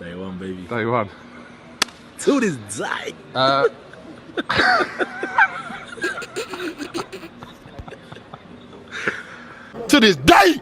Taiwan, baby. Taiwan. To this day. To this day.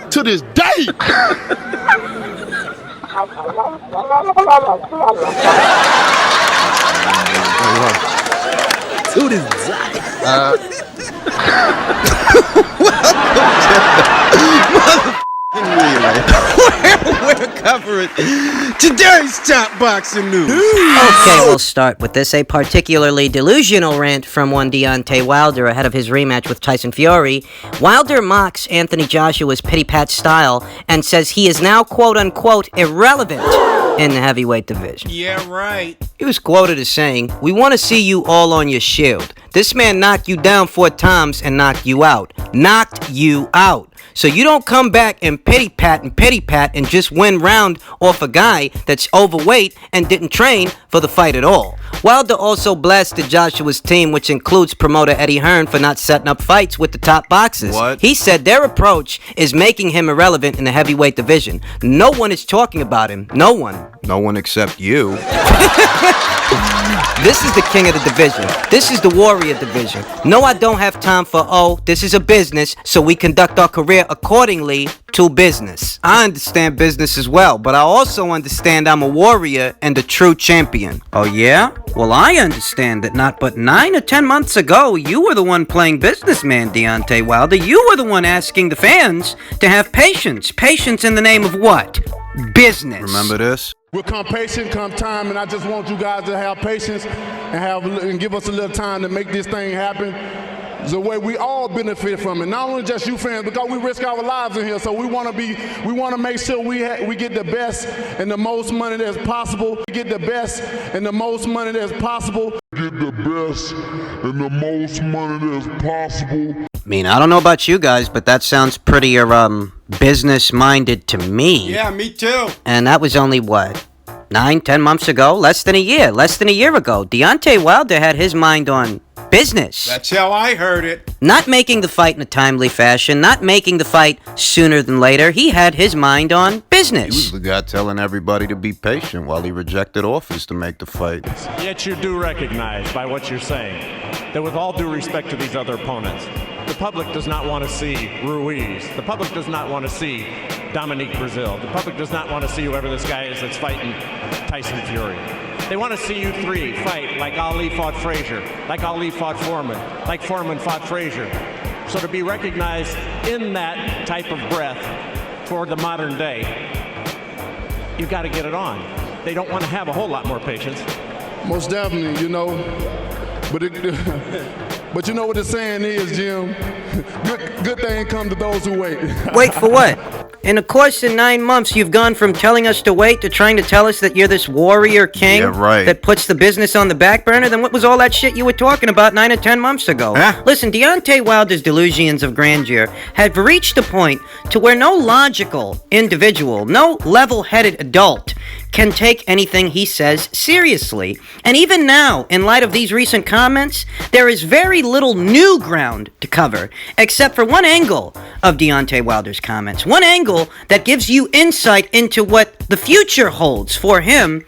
To this day. To this day. We're covering today's top boxing news. Okay, we'll start with this. A particularly delusional rant from one Deontay Wilder ahead of his rematch with Tyson Fury. Wilder mocks Anthony Joshua's pity pat style and says he is now quote-unquote irrelevant in the heavyweight division. Yeah, right. He was quoted as saying, "We want to see you all on your shield. This man knocked you down 4 times and knocked you out. Knocked you out. So you don't come back and pity pat and just win round off a guy that's overweight and didn't train for the fight at all." Wilder also blasted Joshua's team, which includes promoter Eddie Hearn, for not setting up fights with the top boxers. What? He said their approach is making him irrelevant in the heavyweight division. No one is talking about him. No one. No one except you. This is the king of the division. This is the warrior division. No, I don't have time for, this is a business, so we conduct our career accordingly to business. I understand business as well, but I also understand I'm a warrior and a true champion. Oh yeah? Well, I understand that not but 9 or 10 months ago, you were the one playing businessman, Deontay Wilder. You were the one asking the fans to have patience. Patience in the name of what? Business. Remember this? We'll come patient, come time, and I just want you guys to have patience and give us a little time to make this thing happen. The way we all benefit from it, not only just you fans, because we risk our lives in here. So we want to make sure we get the best and the most money that's possible. Get the best and the most money that's possible. Get the best and the most money that's possible. I mean, I don't know about you guys, but that sounds pretty, business-minded to me. Yeah, me too. And that was only, 9, 10 months ago? Less than a year ago. Deontay Wilder had his mind on business. That's how I heard it. Not making the fight in a timely fashion, not making the fight sooner than later. He had his mind on business. He was the guy telling everybody to be patient while he rejected offers to make the fight. Yet you do recognize by what you're saying that with all due respect to these other opponents, the public does not want to see Ruiz. The public does not want to see Dominique Brazil. The public does not want to see whoever this guy is that's fighting Tyson Fury. They want to see you three fight like Ali fought Frazier, like Ali fought Foreman, like Foreman fought Frazier. So to be recognized in that type of breath for the modern day, you've got to get it on. They don't want to have a whole lot more patience. Most definitely, But you know what the saying is, Jim? Good thing come to those who wait. Wait for what? In the course of 9 months, you've gone from telling us to wait to trying to tell us that you're this warrior king that puts the business on the back burner? Then what was all that shit you were talking about 9 or 10 months ago? Huh? Listen, Deontay Wilder's delusions of grandeur have reached a point to where no logical individual, no level-headed adult can take anything he says seriously. And even now, in light of these recent comments, there is very little new ground to cover, except for one angle of Deontay Wilder's comments. One angle that gives you insight into what the future holds for him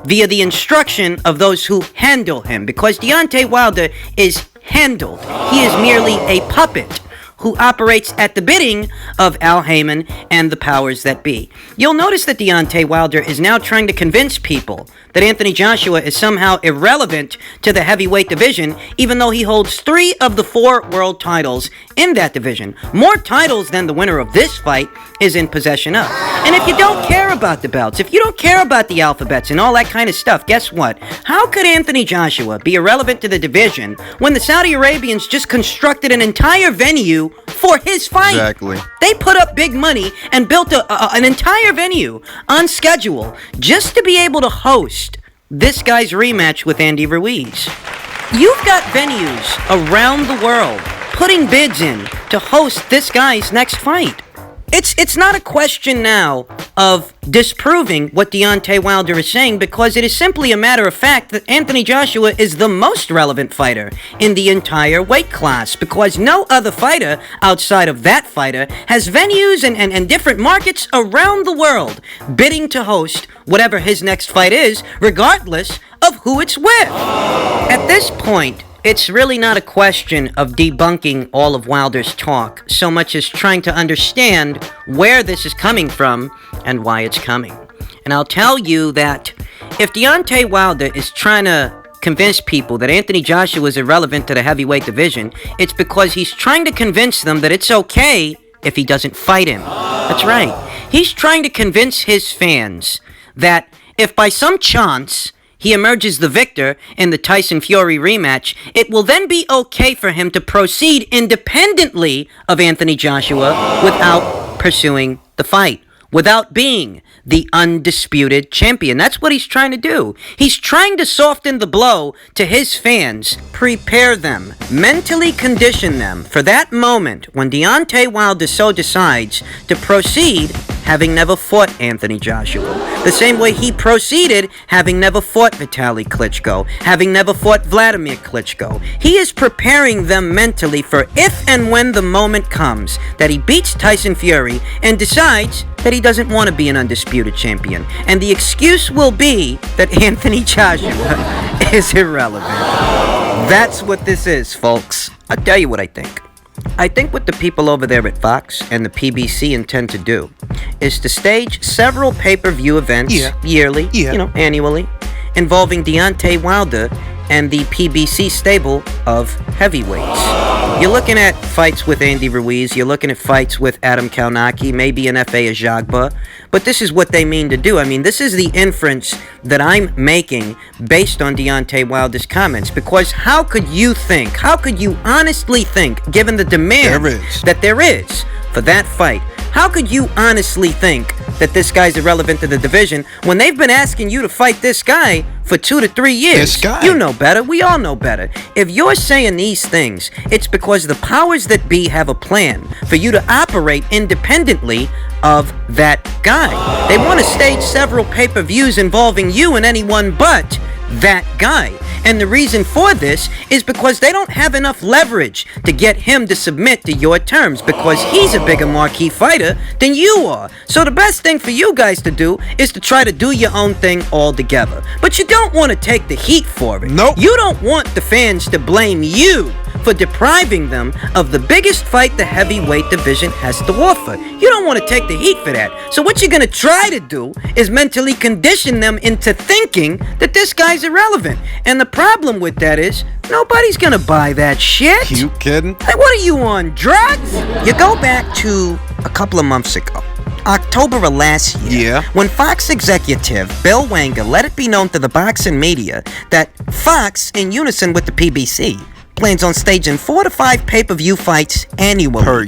via the instruction of those who handle him. Because Deontay Wilder is handled. He is merely a puppet who operates at the bidding of Al Heyman and the powers that be. You'll notice that Deontay Wilder is now trying to convince people that Anthony Joshua is somehow irrelevant to the heavyweight division, even though he holds 3 of the 4 world titles in that division. More titles than the winner of this fight is in possession of. And if you don't care about the belts, if you don't care about the alphabets and all that kind of stuff, guess what? How could Anthony Joshua be irrelevant to the division when the Saudi Arabians just constructed an entire venue for his fight? Exactly. They put up big money and built an entire venue on schedule just to be able to host this guy's rematch with Andy Ruiz. You've got venues around the world putting bids in to host this guy's next fight. It's not a question now of disproving what Deontay Wilder is saying, because it is simply a matter of fact that Anthony Joshua is the most relevant fighter in the entire weight class, because no other fighter outside of that fighter has venues and different markets around the world bidding to host whatever his next fight is, regardless of who it's with. At this point, it's really not a question of debunking all of Wilder's talk, so much as trying to understand where this is coming from and why it's coming. And I'll tell you that if Deontay Wilder is trying to convince people that Anthony Joshua is irrelevant to the heavyweight division, it's because he's trying to convince them that it's okay if he doesn't fight him. That's right. He's trying to convince his fans that if by some chance he emerges the victor in the Tyson Fury rematch, it will then be okay for him to proceed independently of Anthony Joshua without pursuing the fight, without being the undisputed champion. That's what he's trying to do. He's trying to soften the blow to his fans, prepare them, mentally condition them for that moment when Deontay Wilder so decides to proceed having never fought Anthony Joshua. The same way he proceeded having never fought Vitaly Klitschko, having never fought Vladimir Klitschko. He is preparing them mentally for if and when the moment comes that he beats Tyson Fury and decides that he doesn't want to be an undisputed champion. And the excuse will be that Anthony Joshua is irrelevant. That's what this is, folks. I'll tell you what I think. I think what the people over there at Fox and the PBC intend to do is to stage several pay-per-view events yearly, annually, involving Deontay Wilder and the PBC stable of heavyweights. You're looking at fights with Andy Ruiz, you're looking at fights with Adam Kalnaki, maybe an F.A. Ajagba, but this is what they mean to do. I mean, this is the inference that I'm making based on Deontay Wilder's comments, because how could you honestly think, given the demand that there is for that fight, how could you honestly think that this guy's irrelevant to the division when they've been asking you to fight this guy for 2 to 3 years? This guy. You know better. We all know better. If you're saying these things, it's because the powers that be have a plan for you to operate independently of that guy. They want to stage several pay-per-views involving you and anyone but that guy. And the reason for this is because they don't have enough leverage to get him to submit to your terms, because he's a bigger marquee fighter than you are. So the best thing for you guys to do is to try to do your own thing all together. But you don't want to take the heat for it. Nope. You don't want the fans to blame you for depriving them of the biggest fight the heavyweight division has to offer. You don't want to take the heat for that. So what you're going to try to do is mentally condition them into thinking that this guy's irrelevant. And the problem with that is nobody's going to buy that shit. You kidding? Hey, what are you on, drugs? You go back to a couple of months ago, October of last year, when Fox executive Bill Wenger let it be known to the boxing media that Fox, in unison with the PBC, plans on staging 4 to 5 pay-per-view fights annually. Per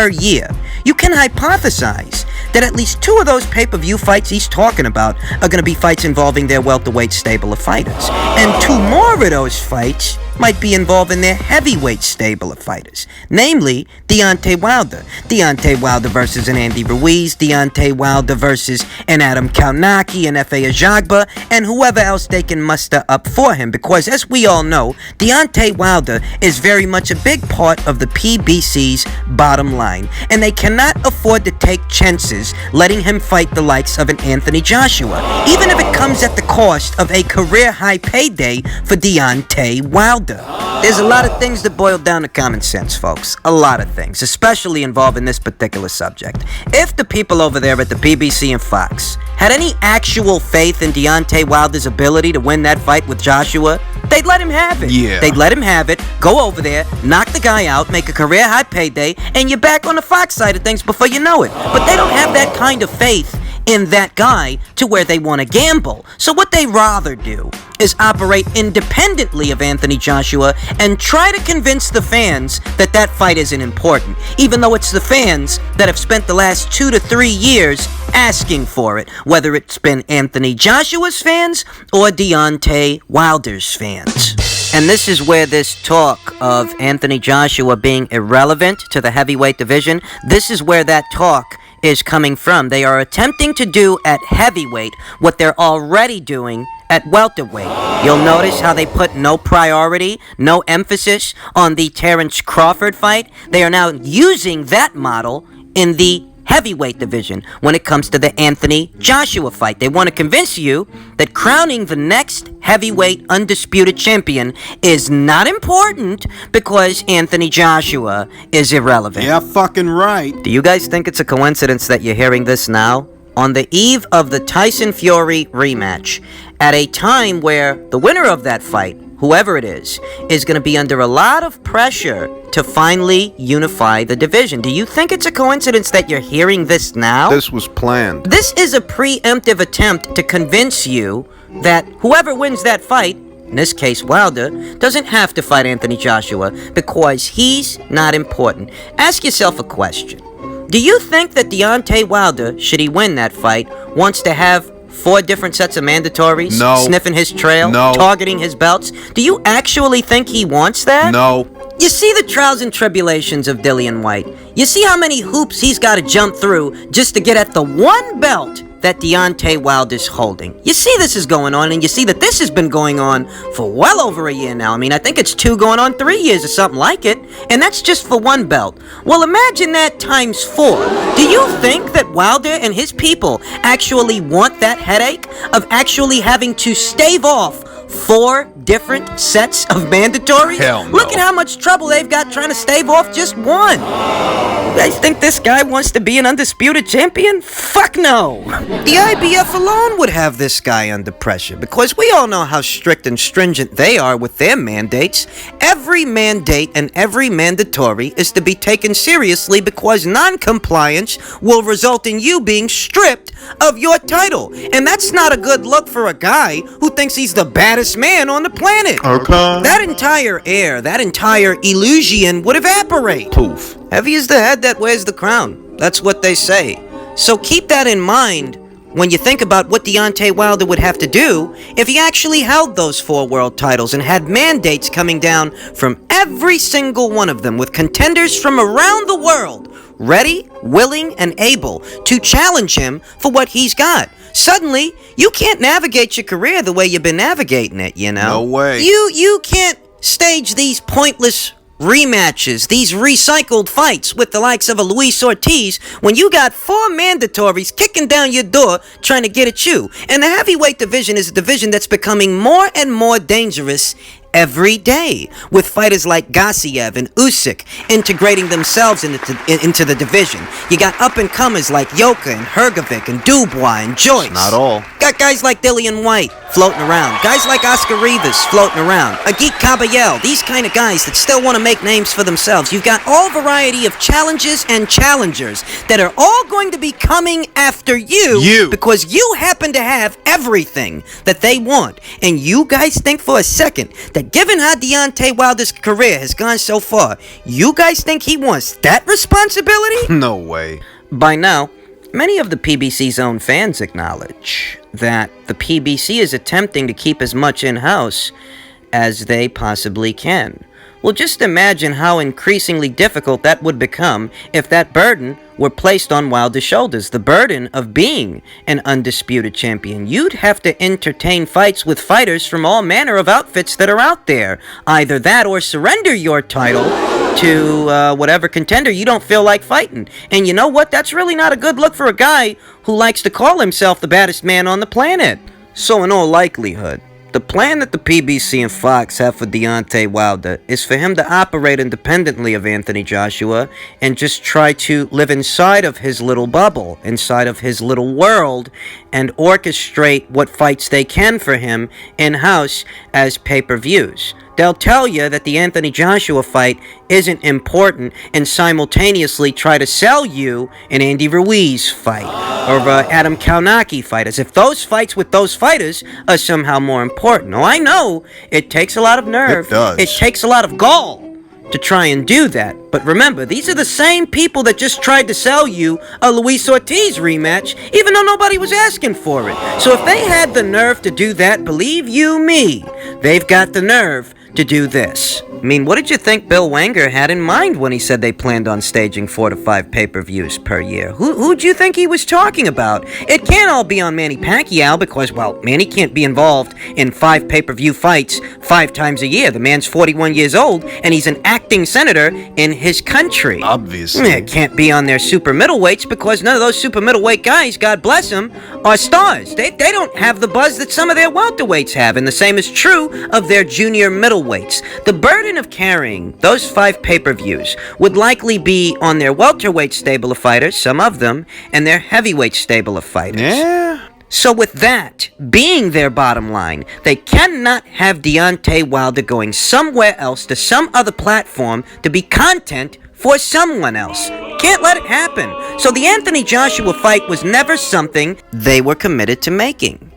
year. You can hypothesize that at least 2 of those pay-per-view fights he's talking about are going to be fights involving their welterweight stable of fighters. And 2 more of those fights might be involving their heavyweight stable of fighters, namely Deontay Wilder. Deontay Wilder versus an Andy Ruiz, Deontay Wilder versus an Adam Kalnaki, an F.A. Ajagba, and whoever else they can muster up for him. Because as we all know, Deontay Wilder is very much a big part of the PBC's bottom line, and they cannot afford to take chances letting him fight the likes of an Anthony Joshua, even if it comes at the cost of a career-high payday for Deontay Wilder. There's a lot of things that boil down to common sense, folks. A lot of things, especially involving this particular subject. If the people over there at the PBC and Fox had any actual faith in Deontay Wilder's ability to win that fight with Joshua, they'd let him have it. Yeah. They'd let him have it, go over there, knock the guy out, make a career-high payday, and you're back on the Fox side of things before you know it. But they don't have that kind of faith in that guy to where they want to gamble. So what they rather do is operate independently of Anthony Joshua and try to convince the fans that that fight isn't important, even though it's the fans that have spent the last 2 to 3 years asking for it, whether it's been Anthony Joshua's fans or Deontay Wilder's fans. And this is where this talk of Anthony Joshua being irrelevant to the heavyweight division, this is where that talk is coming from. They are attempting to do at heavyweight what they're already doing at welterweight. You'll notice how they put no priority, no emphasis on the Terrence Crawford fight. They are now using that model in the heavyweight division when it comes to the Anthony Joshua fight. They want to convince you that crowning the next heavyweight undisputed champion is not important because Anthony Joshua is irrelevant. Yeah, fucking right. Do you guys think it's a coincidence that you're hearing this now? On the eve of the Tyson Fury rematch, at a time where the winner of that fight, whoever it is going to be under a lot of pressure to finally unify the division. Do you think it's a coincidence that you're hearing this now? This was planned. This is a preemptive attempt to convince you that whoever wins that fight, in this case Wilder, doesn't have to fight Anthony Joshua because he's not important. Ask yourself a question. Do you think that Deontay Wilder, should he win that fight, wants to have 4 different sets of mandatories? No. Sniffing his trail? No. Targeting his belts? Do you actually think he wants that? No. You see the trials and tribulations of Dillian White. You see how many hoops he's got to jump through just to get at the one belt that Deontay Wilder's holding. You see this is going on, and you see that this has been going on for well over a year now. I mean, I think it's 2 going on 3 years or something like it, and that's just for one belt. Well, imagine that times 4. Do you think that Wilder and his people actually want that headache of actually having to stave off 4 different sets of mandatories? Hell no. Look at how much trouble they've got trying to stave off just one. You guys think this guy wants to be an undisputed champion? Fuck no. The IBF alone would have this guy under pressure because we all know how strict and stringent they are with their mandates. Every mandate and every mandatory is to be taken seriously because non-compliance will result in you being stripped of your title. And that's not a good look for a guy who thinks he's the baddest man on the planet. Okay. That entire air, that entire illusion would evaporate. Poof. Heavy is the head that wears the crown. That's what they say. So keep that in mind when you think about what Deontay Wilder would have to do if he actually held those 4 world titles and had mandates coming down from every single one of them with contenders from around the world ready, willing, and able to challenge him for what he's got. Suddenly, you can't navigate your career the way you've been navigating it, you know? No way. You can't stage these pointless rematches, these recycled fights with the likes of a Luis Ortiz when you got 4 mandatories kicking down your door trying to get at you. And the heavyweight division is a division that's becoming more and more dangerous every day, with fighters like Gassiev and Usyk integrating themselves into the division. You got up-and-comers like Yoka and Hrgovic and Dubois and Joyce. Not all. Got guys like Dillian White floating around. Guys like Oscar Rivas floating around. Agit Kabayel. These kind of guys that still want to make names for themselves. You've got all variety of challenges and challengers that are all going to be coming after you because you happen to have everything that they want. And you guys think for a second that given how Deontay Wilder's career has gone so far, you guys think he wants that responsibility? No way. By now, many of the PBC's own fans acknowledge that the PBC is attempting to keep as much in-house as they possibly can. Well, just imagine how increasingly difficult that would become if that burden were placed on Wilder's shoulders. The burden of being an undisputed champion. You'd have to entertain fights with fighters from all manner of outfits that are out there. Either that or surrender your title to whatever contender you don't feel like fighting. And you know what? That's really not a good look for a guy who likes to call himself the baddest man on the planet. So in all likelihood, the plan that the PBC and Fox have for Deontay Wilder is for him to operate independently of Anthony Joshua and just try to live inside of his little bubble, inside of his little world, and orchestrate what fights they can for him in-house as pay-per-views. They'll tell you that the Anthony Joshua fight isn't important and simultaneously try to sell you an Andy Ruiz fight or Adam Kaunaki fight, as if those fights with those fighters are somehow more important. Oh, I know, it takes a lot of nerve. It does. It takes a lot of gall to try and do that. But remember, these are the same people that just tried to sell you a Luis Ortiz rematch, even though nobody was asking for it. So if they had the nerve to do that, believe you me, they've got the nerve to do this. I mean, what did you think Bill Wenger had in mind when he said they planned on staging 4 to 5 pay-per-views per year? Who'd you think he was talking about? It can't all be on Manny Pacquiao because, well, Manny can't be involved in 5 pay-per-view fights 5 times a year. The man's 41 years old, and he's an acting senator in his country. Obviously. It can't be on their super middleweights because none of those super middleweight guys, God bless them, are stars. They don't have the buzz that some of their welterweights have, and the same is true of their junior middleweights. The burden of carrying those 5 pay-per-views would likely be on their welterweight stable of fighters, some of them, and their heavyweight stable of fighters. Yeah. So with that being their bottom line, they cannot have Deontay Wilder going somewhere else to some other platform to be content for someone else. Can't let it happen. So the Anthony Joshua fight was never something they were committed to making.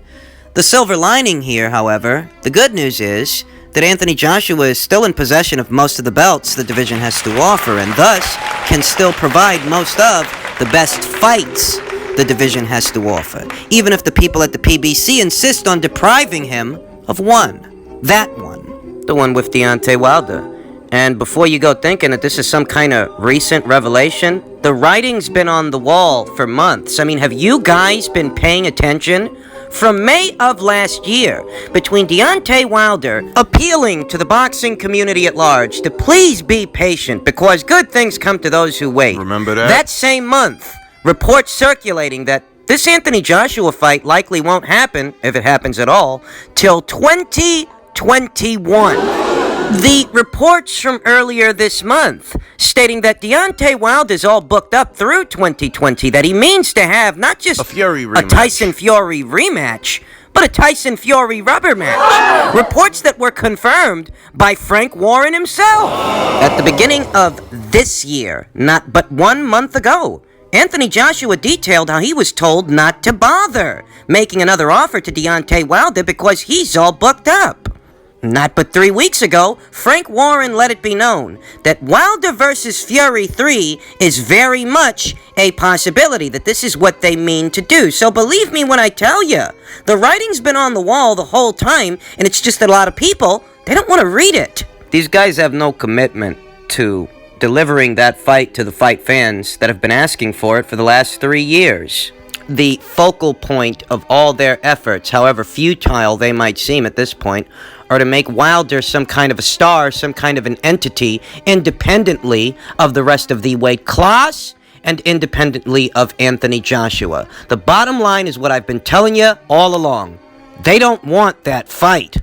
The silver lining here, however, the good news is that Anthony Joshua is still in possession of most of the belts the division has to offer, and thus can still provide most of the best fights the division has to offer, even if the people at the PBC insist on depriving him of one. That one. The one with Deontay Wilder. And before you go thinking that this is some kind of recent revelation, the writing's been on the wall for months. I mean, have you guys been paying attention? From May of last year, between Deontay Wilder appealing to the boxing community at large to please be patient because good things come to those who wait. Remember that? That same month, reports circulating that this Anthony Joshua fight likely won't happen, if it happens at all, till 2021. The reports from earlier this month stating that Deontay Wilder's all booked up through 2020, that he means to have not just A Fury rematch. Tyson Fury rematch, but a Tyson Fury rubber match. Reports that were confirmed by Frank Warren himself. At the beginning of this year, not but 1 month ago, Anthony Joshua detailed how he was told not to bother making another offer to Deontay Wilder because he's all booked up. Not but 3 weeks ago, Frank Warren let it be known that Wilder vs. Fury 3 is very much a possibility, that this is what they mean to do. So believe me when I tell you, the writing's been on the wall the whole time, and it's just that a lot of people, they don't want to read it. These guys have no commitment to delivering that fight to the fight fans that have been asking for it for the last 3 years. The focal point of all their efforts, however futile they might seem at this point, are to make Wilder some kind of a star, some kind of an entity, independently of the rest of the weight class and independently of Anthony Joshua. The bottom line is what I've been telling you all along. They don't want that fight.